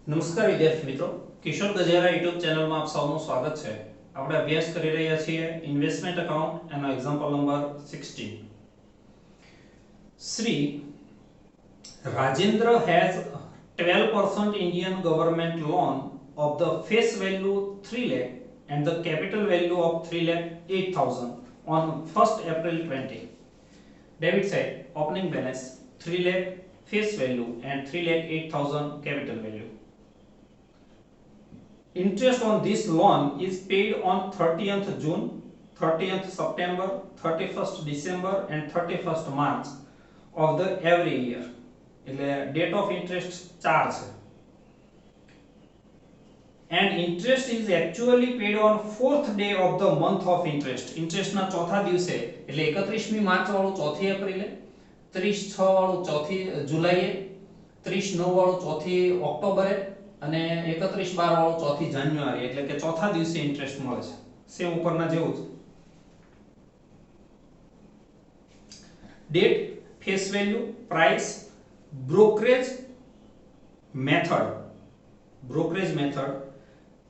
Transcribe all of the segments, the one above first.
નમસ્કાર વિદ્યાર્થી મિત્રો, કિશોર ગજેરા યુટ્યુબ ચેનલમાં આપ સૌનું સ્વાગત છે. આપણે અભ્યાસ કરી રહ્યા છીએ ઇન્વેસ્ટમેન્ટ એકાઉન્ટ એનો example number 16. Shri Rajendra has 12% Indian government loan of the face value 3 lakh and the capital value of 3 lakh 8,000 on 1st April 20. Debit side opening balance 3 lakh face value and 3 lakh 8,000 capital value. Interest on this loan is paid on 30th June, 30th September, 31st December and 31st March of the every year. એટલે date of interest 4 છે. And interest is actually paid on 4th day of the month of interest. Interest ના ચોથા દિવસે એટલે 31મી March વાળું 4th એપ્રિલે, 30/6 વાળું 4th જુલાઈએ, 30/9 વાળું 4th ઓક્ટોબરે અને 31/12 વાળું 4th જાન્યુઆરી એટલે કે ચોથા દિવસે ઇન્ટરેસ્ટ મળે છે. સેમ ઉપરના જેવું જ. Date, face value, price, brokerage method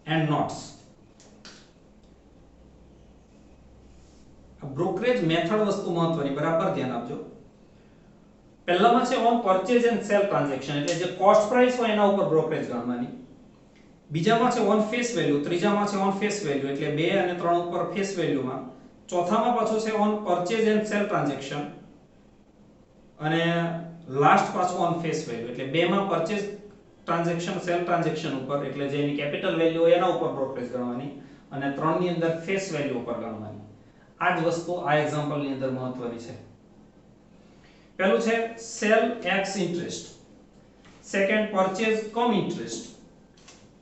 and notes. brokerage method વસ્તુ મહત્વની, બરાબર ધ્યાન આપજો. પહેલામાં છે on purchase and cell transaction એટલે જે કોસ્ટ પ્રાઇસ હોય એના ઉપર બ્રોકરેજ ગણવાની. બીજામાં છે ઓન ફેસ વેલ્યુ, ત્રીજામાં છે ઓન ફેસ વેલ્યુ એટલે 2 અને 3 ઉપર ફેસ વેલ્યુમાં, ચોથામાં પાછું છે on purchase and cell transaction અને લાસ્ટ પાછું ઓન ફેસ વેલ્યુ એટલે 2 માં પરચેઝ ટ્રાન્ઝેક્શન સેલ ટ્રાન્ઝેક્શન ઉપર એટલે જે એની કેપિટલ વેલ્યુ હોય એના ઉપર બ્રોકરેજ ગણવાની અને 3 ની અંદર ફેસ વેલ્યુ ઉપર ગણવાની. આ જ વસ્તુ આ એક્ઝામ્પલ ની અંદર મહત્વની છે. પહેલું છે sale ex interest, second purchase cum interest,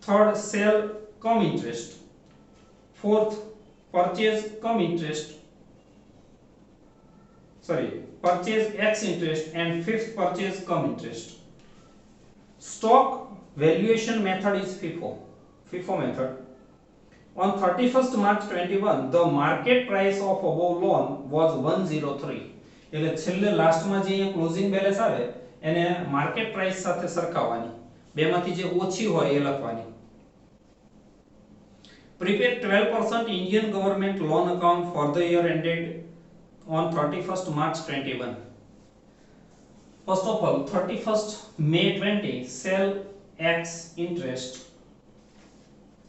third sale cum interest, fourth purchase cum interest purchase X interest and fifth purchase come interest. Stock valuation method is FIFO method. On 31st March 21 the market price of above loan was 103. એટલે છેલ્લે લાસ્ટમાં જે અહીંયા closing balance આવે એને market price સાથે સરખાવવાની, બેમાંથી જે ઓછી હોય એ લખવાની. Prepare 12% Indian government loan account for the year ended on 31st March 21. First of all, 31st May 20 sell X interest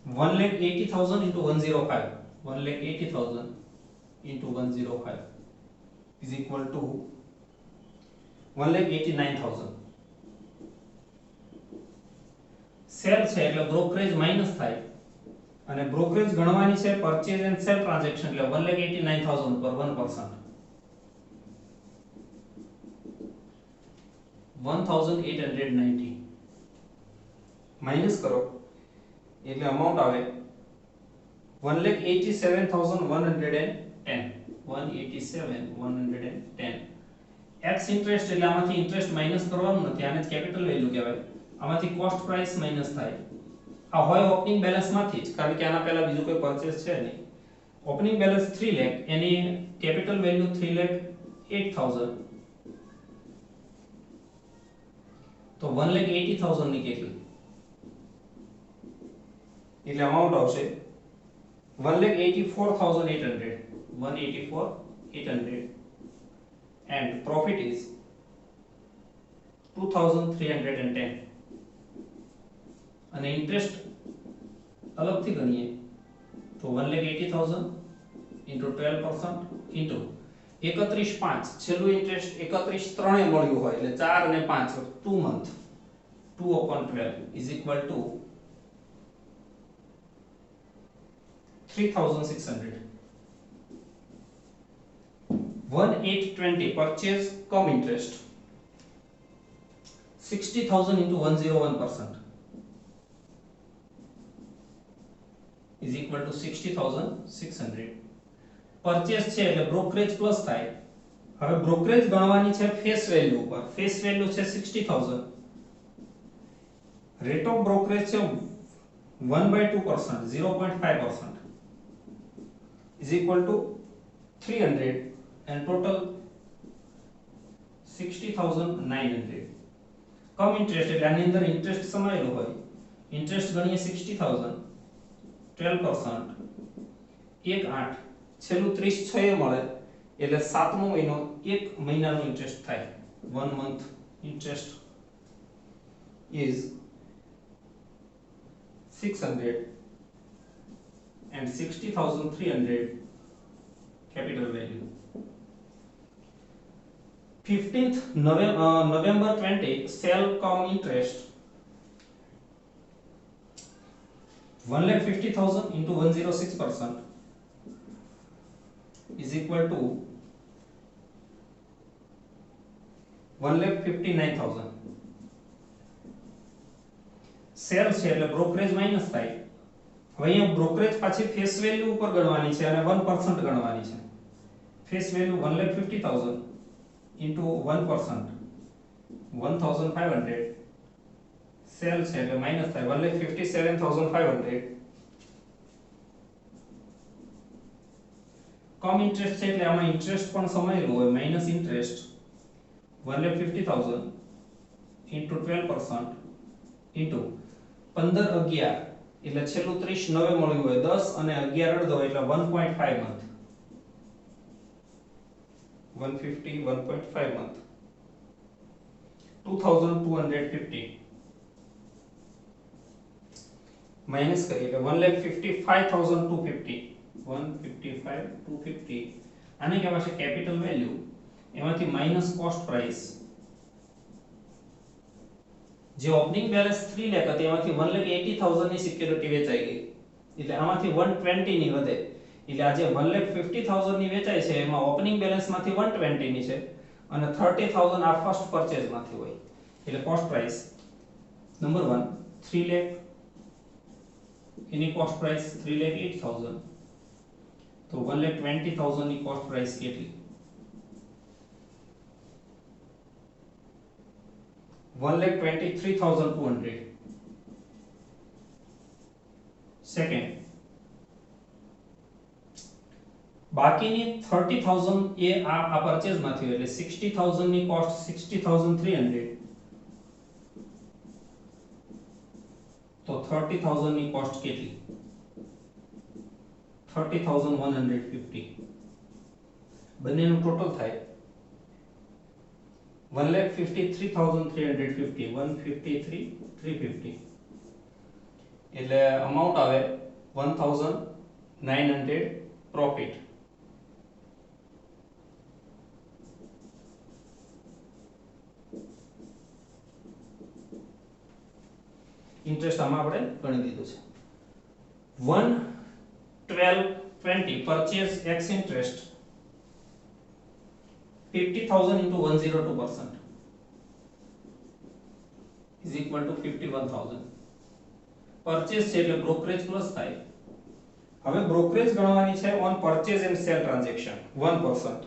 1,80,000 into 105. 1,80,000 into 105 is equal to 1,89,000. Cell છે એટલે બ્રોકરેજ માઈનસ થાય અને બ્રોકરેજ ગણવાની છે પરચેઝ એન્ડ સેલ ટ્રાન્ઝેક્શન એટલે 1,89,000 ઉપર 1%. 1,890 minus કરો એટલે amount આવે 1,87,110. 1,87,110. એક્સ ઇન્ટરેસ્ટ એટલે આમાંથી ઇન્ટરેસ્ટ માઈનસ કરવાનું નથી, આને જ કેપિટલ વેલ્યુ કહેવાય. આમાંથી કોસ્ટ પ્રાઇસ માઈનસ થાય. આ હોય ઓપનિંગ બેલેન્સ માંથી જ, કારણ કે આના પહેલા બીજું કોઈ પરચેસ છે નહીં. ઓપનિંગ બેલેન્સ 3 લાખ, એની કેપિટલ વેલ્યુ 3,08,000 તો 1,80,000 ની કેટલી એટલે અમાઉન્ટ આવશે 1,84,800. 1,84,800 and profit is 2,310. અને ઇન્ટરેસ્ટ અલગથી ગણીએ તો 1,80,000 into 12% into 31/5 છેલ્લું ઇન્ટરેસ્ટ 31/3 મળ્યું હોય એટલે 4 અને 5 2 month 2/12 is equal to 3,600. 1,820 purchase come interest 60,000 into 101% is equal to 60,600. Purchase છે એટલે બ્રોકરેજ પ્લસ થાય. હવે બ્રોકરેજ ગણવાની છે ફેસ વેલ્યુ ઉપર. ફેસ વેલ્યુ છે 60,000. રેટ ઓફ બ્રોકરેજ છે 1/2%, 0.5% is equal to 300 and total 60,900. Come interest એટલે આની અંદર ઇન્ટરેસ્ટ સમાયેલો હોય इंटरेस्ट गणिए 60,000 12% 1/8 છેલ્લું 30 6 એ મળે એટલે સાતમો મહિનો એક મહિનાનો ઇન્ટરેસ્ટ થાય 1 month interest is 660,300 capital value. 15th November 20 sale come interest 1,50,000 into 106% is equal to 1,59,000. Cell છે એટલે બ્રોકરેજ માઈનસ થાય. હવે અહીંયા બ્રોકરેજ પાછી ફેસ વેલ્યુ ઉપર ગણવાની છે અને 1% ગણવાની છે. ફેસ વેલ્યુ 1,50,000 into 1% 1,500 સેલ છે એટલે માઈનસ થાય 1,57,500. કમ ઇન્ટરેસ્ટ છે એટલે આમાં ઇન્ટરેસ્ટ પણ સમાયેલું હોય માઈનસ ઇન્ટરેસ્ટ 1,50,000 into 12% into 15 11 એટલે છેલ્લું 30 નવે મળ્યું હોય 10 અને 11 અડધો એટલે 1.5 મંથ 150 1.5 મંથ 2250 માઈનસ કરીએ એટલે 1,55,250 155,250 આને કહેવાય છે કેપિટલ વેલ્યુ. એમાંથી માઈનસ કોસ્ટ પ્રાઇસ જે ઓપનિંગ બેલેન્સ 3 લાખ હતી એમાંથી 1,80,000 ની સિક્યુરિટી વેચાઈ ગઈ એટલે આમાંથી 120 ની વધે એટલે આ જે 1,50,000 ની વેચાય છે એમાં ઓપનિંગ બેલેન્સ માંથી 120 ની છે અને 30,000 આ ફર્સ્ટ પરચેઝ માંથી હોય એટલે કોસ્ટ પ્રાઇસ નંબર 1 3 લાખ એની કોસ્ટ પ્રાઇસ 3,08,000 તો 1,20,000 ની કોસ્ટ પ્રાઇસ કેટલી 1,23,200. સેકન્ડ બાકીની 30,000 એ આ પરચેઝ માંથી એટલે 60,000 ની કોસ્ટ 60,300 તો 30,000 ની કોસ્ટ કેટલી 30,150 બંનેનું ટોટલ થાય 1,53,350 153,350 એટલે અમાઉન્ટ આવે 1,900 પ્રોફિટ. ઇન્ટરેસ્ટ આમાં આપણે ગણી દીધું છે 1,12,20 purchase x interest 50,000 into 102% is equal to 51,000. Purchase છે એટલે બ્રોકરેજ પ્લસ થાય. હવે બ્રોકરેજ ગણવાની છે on purchase and cell transaction 1%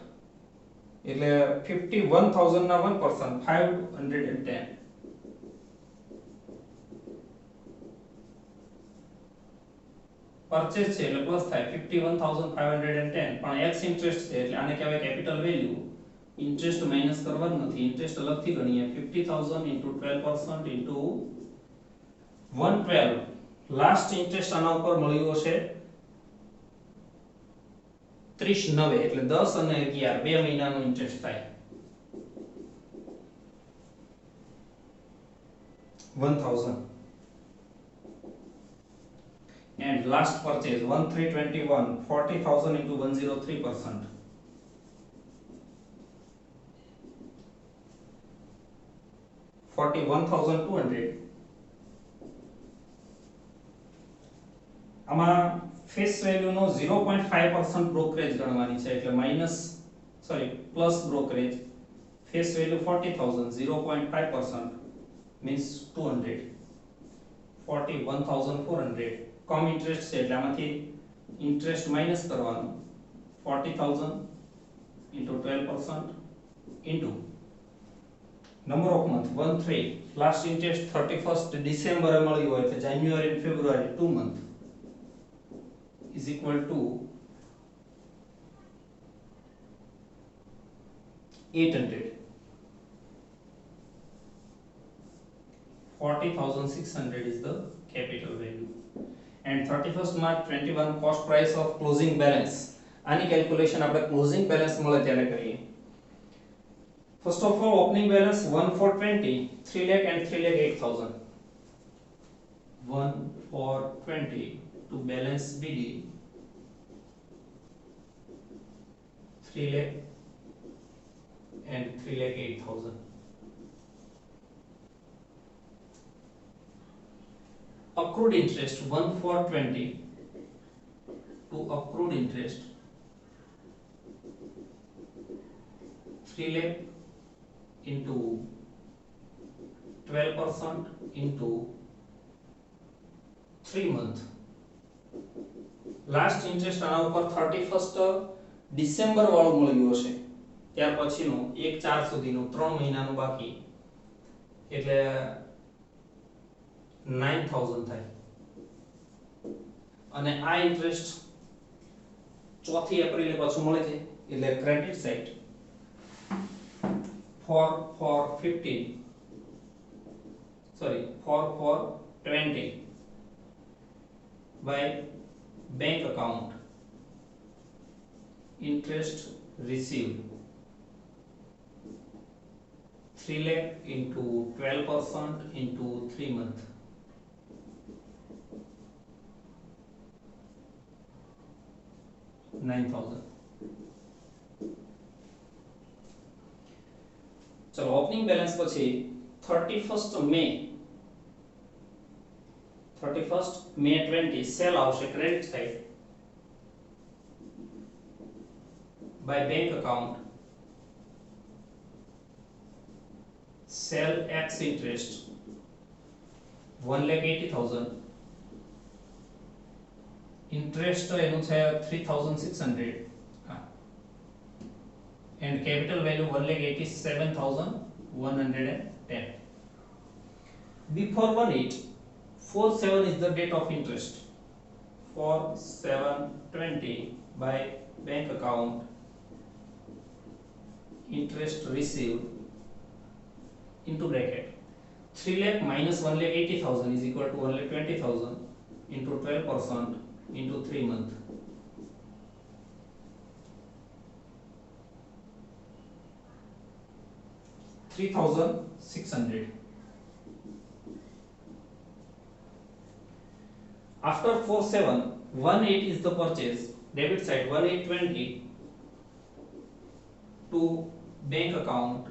એટલે 51,000 ના 1% 510 પરચેઝ છે એટલે પ્લસ થાય 51,510 પણ એક્સ ઇન્ટરેસ્ટ છે એટલે આને કહેવાય કેપિટલ વેલ્યુ. ઇન્ટરેસ્ટ માઈનસ કરવાનું નથી ઇન્ટરેસ્ટ અલગથી ગણીએ 50,000 into 12% into 112 લાસ્ટ ઇન્ટરેસ્ટ આના ઉપર મળ્યો છે 30 નવે એટલે 10 અને 11 બે મહિનાનો ઇન્ટરેસ્ટ થાય 1,000 and last purchase 1,321 40,000 into 103% 41,200. આમાં ફેસ વેલ્યુ નો 0.5% બ્રોકરેજ ગણવાની છે એટલે plus brokerage face value 40,000 0.5% means 200 41,400. કમ ઇન્ટરેસ્ટ છે એટલે આમાંથી ઇન્ટરેસ્ટ માઈનસ કરવાનું 40,000 into 12% into number of month 1 3 last interest 31st December મળ્યું હોય એટલે જાન્યુઆરી અને ફેબ્રુઆરી 2 month is equal to 800. 40,600 is the capital value. And 31st March 21 cost price of closing balance. આની calculation આપણે ક્લોઝિંગ બેલેન્સ મળે ત્યારે કરીએ. First of all, opening balance 1 for 20, 3 lakh and 3 lakh 8,000. 1 for 20 to balance BD 3 lakh and 3 lakh 8,000. Accrued interest 1 for 20 to accrued interest 3 lakh into 12% into 3 months. Last interest આના ઉપર 31st December વાળું મળી ગયું હશે. ત્યાર પછીનું 1/4 સુધીનું 3 મહિનાનું બાકી એટલે 9,000 થાય. અને આ ઇન્ટરેસ્ટ 4 એપ્રિલે પાછું મળે છે એટલે credit side 4 for 20 by bank account interest received 3 lakh into 12% into 3 months. $9,000. चलो ओपनिंग बैलेंस પછી 31st May 20 સેલ આવશે credit side by bank account sell x interest 1,80,000 interest એનું છે 3,600 and capital value 1,87,110. Before 1847 is the date of interest. 4720 by bank account interest received into bracket 3 lakh minus 1,80,000 is equal to 1,20,000 into 12% into 3 months. 3,600. After 47, 18 is the purchase, debit side 1820 to bank account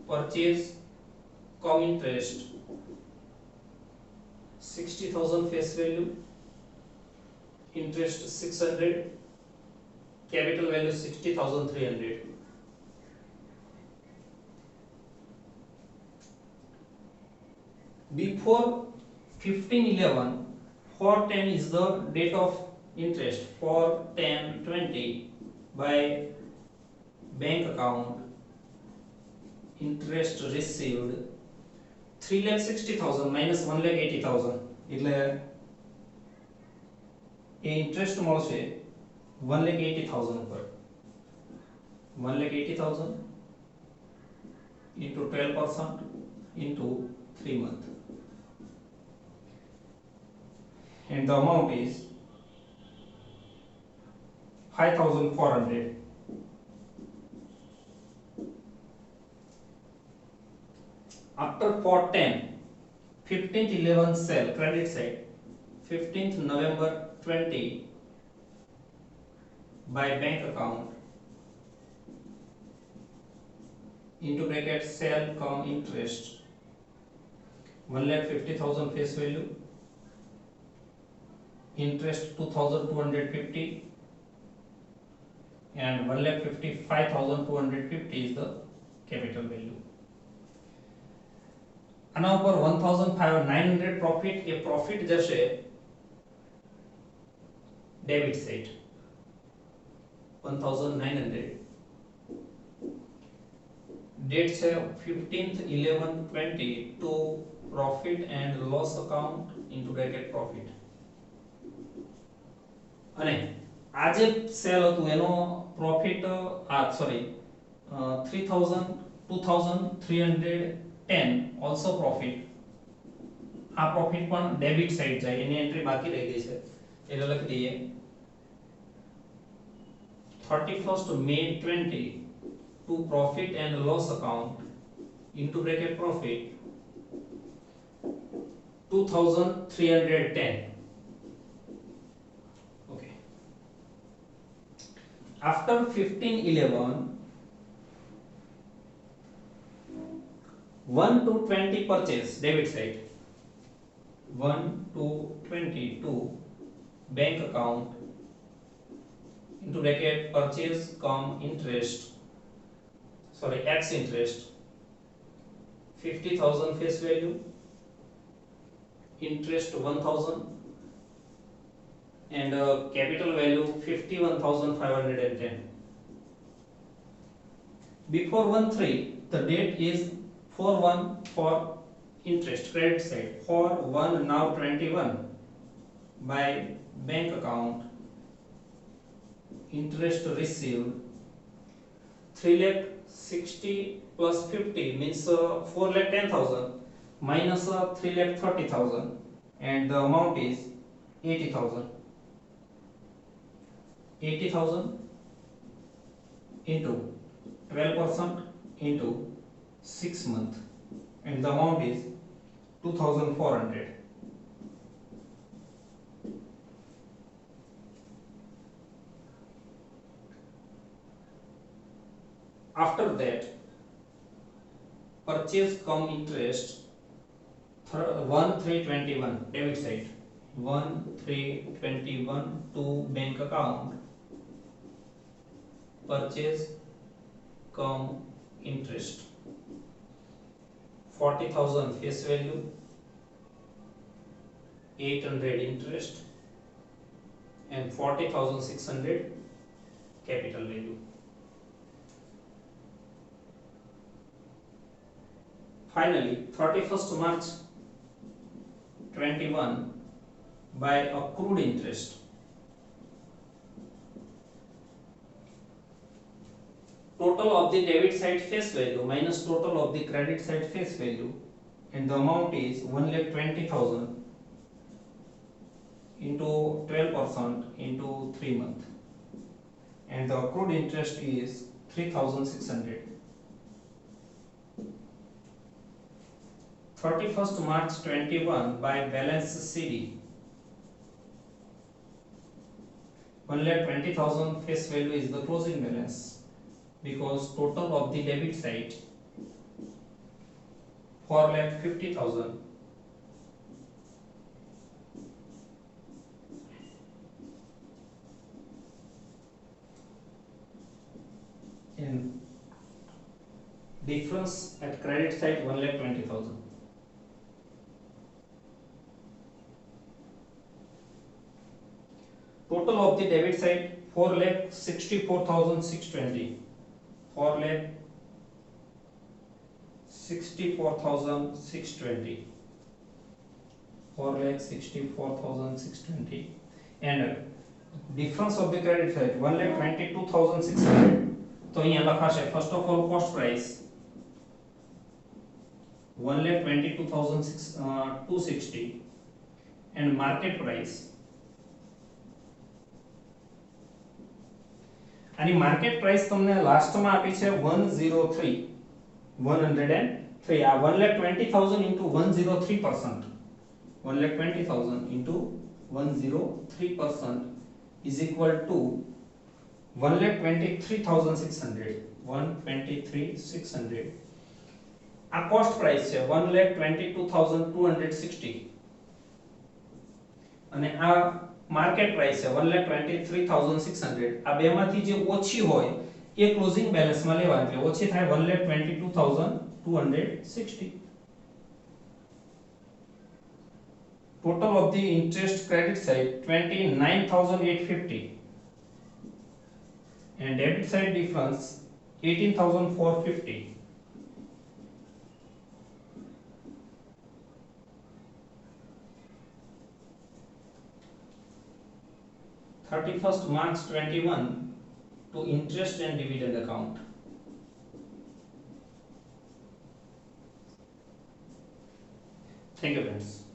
purchase com interest 60,000 face value, interest 600, capital value 60,300. Before 1511 410 is the date of interest 41020 by bank account interest received 3,60,000 minus 1,80,000 એટલે એ interest મળશે 1,80,000 ઉપર 1,80,000 into 12% into 3 months. And the amount is 5,400. After 410, 15th 11 sale credit side 15th November 20 by bank account into bracket sale com interest 1,50,000 face value, interest 2,250 and 1,55,250 is the capital value. આના ઉપર 1,900 profit એ profit જશે debit side 1,900 date છે 15th 11/20 to profit and loss account into bracket profit અને આ જે cell હતું એનો profit 3000 2300 10 also profit. આ પ્રોફિટ પણ ડેબિટ સાઈડ જાય, એની એન્ટ્રી બાકી રહી ગઈ છે એટલે લખી દઈએ 31st May 20 to profit and loss account into bracket profit 2310. Okay. After 15/11 1 to 20 purchase debit side 1 to 20 to bank account into bracket purchase cum interest, sorry, x interest 50,000 face value, interest 1,000 and capital value 51,510. Before 1/3 the date is 4/1 for interest credit side, for 1 now 21 by bank account interest received 3,60,000 plus 50 means 4,10,000 minus 3,30,000 and the amount is 80,000. 80,000 into 12% into 6 months and the amount is 2,400. After that purchase cum interest 1,321 debit side 1,321 to bank account purchase cum interest 40,000 face value, 800 interest and 40,600 capital value. Finally 31st March 21 by accrued interest total of the debit side face value minus total of the credit side face value and the amount is 1,20,000 into 12% into 3 months and the accrued interest is 3,600. 31st March 21 by balance CD 1,20,000 face value is the closing balance because total of the debit side 4,50,000 and difference at credit side 1,20,000. Total of the debit side 4,64,620. 4,64,620. 4,64,620 and difference of the credit side 1,22,600. तो અહીંયા લખાશે first of all cost price 1,22,260 and market price આની market price તમને લાસ્ટમાં આપી છે 103 આ 1,20,000 into 103% 1,20,000 into 103% is equal to 1,23,600 1,23,600 આ કોસ્ટ પ્રાઇસ છે 1,22,260 અને આ માર્કેટ પ્રાઇસ છે 1,23,600 આ બેમાંથી જે ઓછી હોય એ ક્લોઝિંગ બેલેન્સ માં લેવા એટલે ઓછી થાય 1,22,260. Total of the interest credit side 29,850 and debit side difference 18,450. March 21 to interest and dividend account thank you friends.